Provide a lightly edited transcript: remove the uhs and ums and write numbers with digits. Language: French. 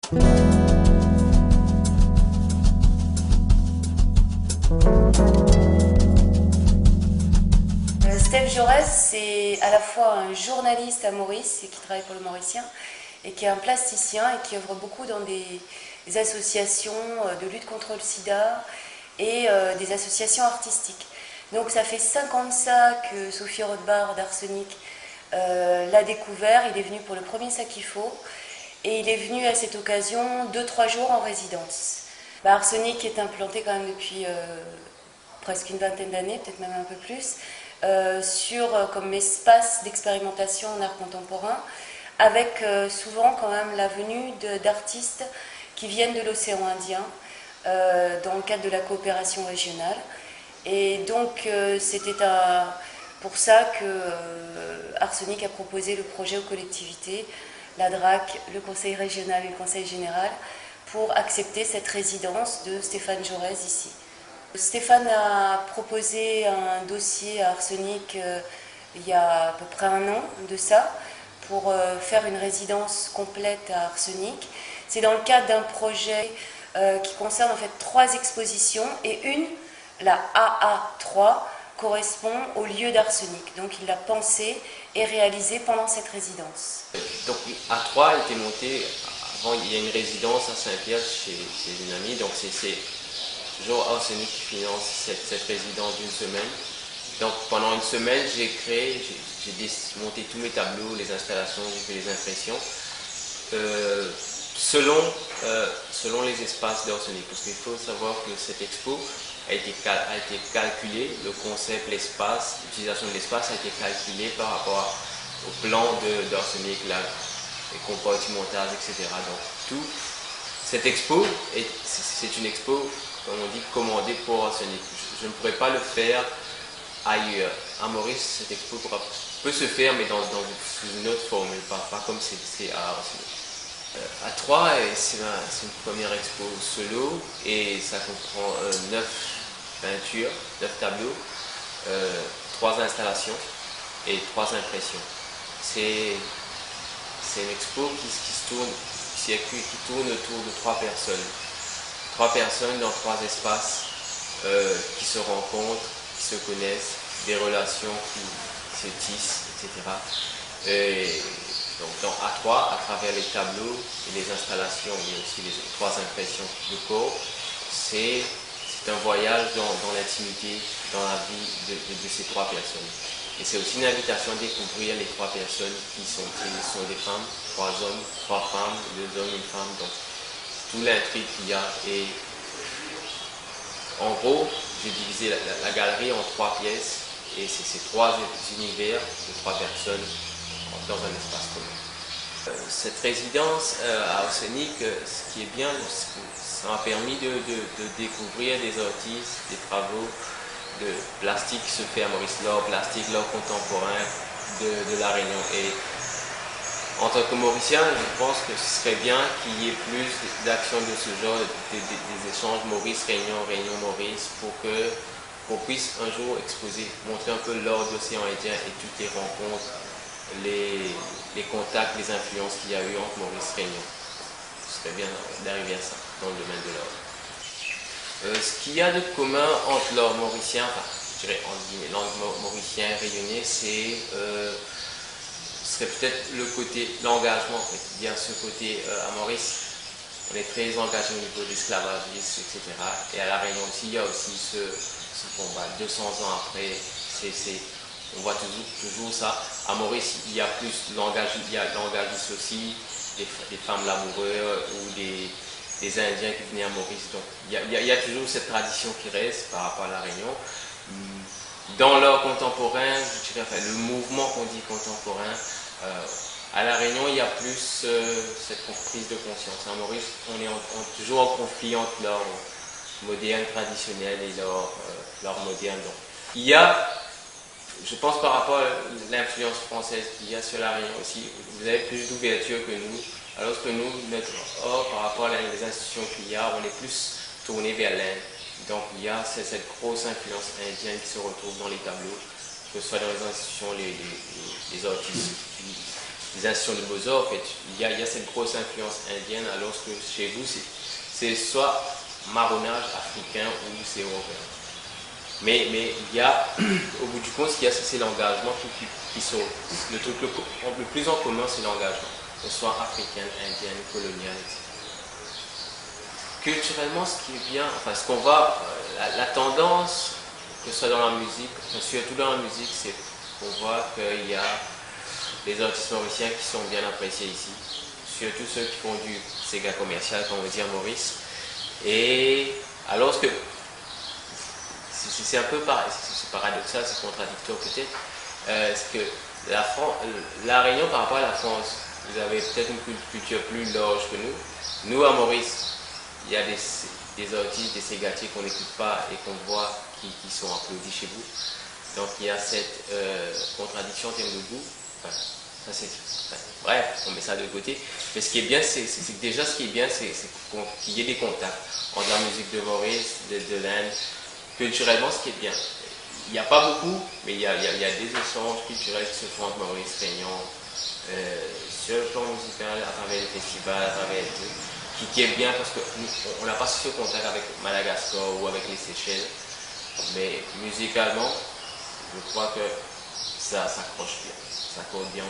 Steph Jaurès, c'est à la fois un journaliste à Maurice et qui travaille pour le Mauricien, et qui est un plasticien et qui œuvre beaucoup dans des associations de lutte contre le sida et des associations artistiques. Donc ça fait 5 ans de ça que Sophie Rothbard d'Arsenic l'a découvert. Il est venu pour le premier Sac qu'il faut et il est venu à cette occasion 2-3 jours en résidence. Arsenic est implanté quand même depuis presque une vingtaine d'années, peut-être même un peu plus, comme espace d'expérimentation en art contemporain, avec souvent quand même la venue d'artistes qui viennent de l'océan Indien dans le cadre de la coopération régionale. Et donc c'était pour ça que Arsenic a proposé le projet aux collectivités, la DRAC, le Conseil régional et le Conseil général, pour accepter cette résidence de Stéphane Jaurès ici. Stéphane a proposé un dossier à Arsenic il y a à peu près un an de ça, pour faire une résidence complète à Arsenic. C'est dans le cadre d'un projet qui concerne en fait 3 expositions et la AA3, correspond au lieu d'Arsenic. Donc il l'a pensé et réalisé pendant cette résidence. Donc A3 a été monté, avant il y a une résidence à Saint-Pierre chez une amie, donc c'est toujours Arsenic qui finance cette résidence d'une semaine. Donc pendant une semaine, j'ai monté tous mes tableaux, les installations, j'ai fait les impressions, selon les espaces d'Arsenic. Parce qu'il faut savoir que cette expo a été calculée, le concept, l'espace, l'utilisation de l'espace a été calculé par rapport au plan d'Arsenic, les compartimentage, etc. Donc cette expo, c'est une expo, comme on dit, commandée pour Arsenic. Je ne pourrais pas le faire ailleurs. À Maurice, cette expo peut se faire, mais sous une autre formule, pas comme c'est à Arsenic. A3, c'est une première expo solo et ça comprend 9 peintures, 9 tableaux, 3 installations et 3 impressions. C'est une expo qui tourne autour de 3 personnes. 3 personnes dans 3 espaces qui se rencontrent, qui se connaissent, des relations qui se tissent, etc. Et donc dans A3, à travers les tableaux et les installations, mais aussi les 3 impressions de corps, c'est un voyage dans l'intimité, dans la vie de ces 3 personnes. Et c'est aussi une invitation à découvrir les 3 personnes qui sont des femmes, 3 hommes, 3 femmes, 2 hommes, 1 femme. Donc tout l'intrigue qu'il y a. Et en gros, j'ai divisé la galerie en 3 pièces et c'est ces 3 univers de 3 personnes dans un espace commun. Cette résidence à Arsenic, ce qui est bien, ça m'a permis de découvrir des artistes, des travaux de plastique qui se fait à Maurice, l'art plastique, l'art contemporain de La Réunion. Et en tant que Mauricien, je pense que ce serait bien qu'il y ait plus d'actions de ce genre, des échanges Maurice-Réunion, Réunion-Maurice, pour qu'on puisse un jour exposer, montrer un peu l'art d'océan Indien et toutes les rencontres, les contacts, les influences qu'il y a eu entre Maurice et Réunion. Ce serait bien d'arriver à ça dans le domaine de l'art. Ce qu'il y a de commun entre l'art mauricien, enfin, je dirais entre guillemets, l'art mauricien et réunionnais, ce serait peut-être le côté, l'engagement. En fait. Il y a ce côté à Maurice, on est très engagé au niveau de l'esclavagisme, etc. Et à La Réunion aussi, il y a aussi ce combat. 200 ans après, on voit toujours ça. À Maurice, il y a plus l'engagiste aussi, des femmes laboureuses ou des Indiens qui venaient à Maurice. Donc il y a toujours cette tradition qui reste par rapport à La Réunion. Dans l'art contemporain, je dirais, enfin, le mouvement qu'on dit contemporain, à La Réunion, il y a plus cette prise de conscience. À Maurice, on est toujours en conflit entre l'art moderne, traditionnel et l'art moderne. Donc, il y a, je pense par rapport à l'influence française qu'il y a sur La Réunion aussi, vous avez plus d'ouverture que nous, alors que nous, notre art, par rapport à les institutions qu'il y a, on est plus tourné vers l'Inde. Donc il y a cette grosse influence indienne qui se retrouve dans les tableaux, que ce soit dans les institutions, les artistes instruments de Mozart, en fait, il y a cette grosse influence indienne, alors que chez vous, c'est soit marronnage africain ou c'est européen. Mais il y a, au bout du compte, ce qu'il y a, c'est l'engagement qui sont. Le truc le plus en commun, c'est l'engagement, que ce soit africaine, indienne, coloniale, etc. Culturellement, ce qui est bien, enfin, ce qu'on va, la tendance, que ce soit dans la musique, enfin, surtout dans la musique, c'est qu'on voit qu'il y a des artistes mauriciens qui sont bien appréciés ici, surtout ceux qui font du Sega commercial, comme on veut dire Maurice. Et alors que c'est un peu c'est paradoxal, c'est contradictoire peut-être, c'est que la Réunion par rapport à la France, vous avez peut-être une culture plus large que nous. Nous à Maurice, il y a des artistes, des ségatiers qu'on n'écoute pas et qu'on voit qui sont applaudis chez vous. Donc il y a cette contradiction en termes de goût. Enfin, bref, on met ça de côté. Mais ce qui est bien, c'est qu'il y ait des contacts entre la musique de Maurice, de l'Inde. Culturellement, ce qui est bien. Il n'y a pas beaucoup, mais il y a des échanges culturels qui se font entre Maurice, Réunion, sur le plan musical, à travers les festivals, à travers les trucs. Qui est bien parce qu'on n'a pas ce contact avec Madagascar ou avec les Seychelles, mais musicalement, je crois que ça s'accroche bien, ça accorde bien.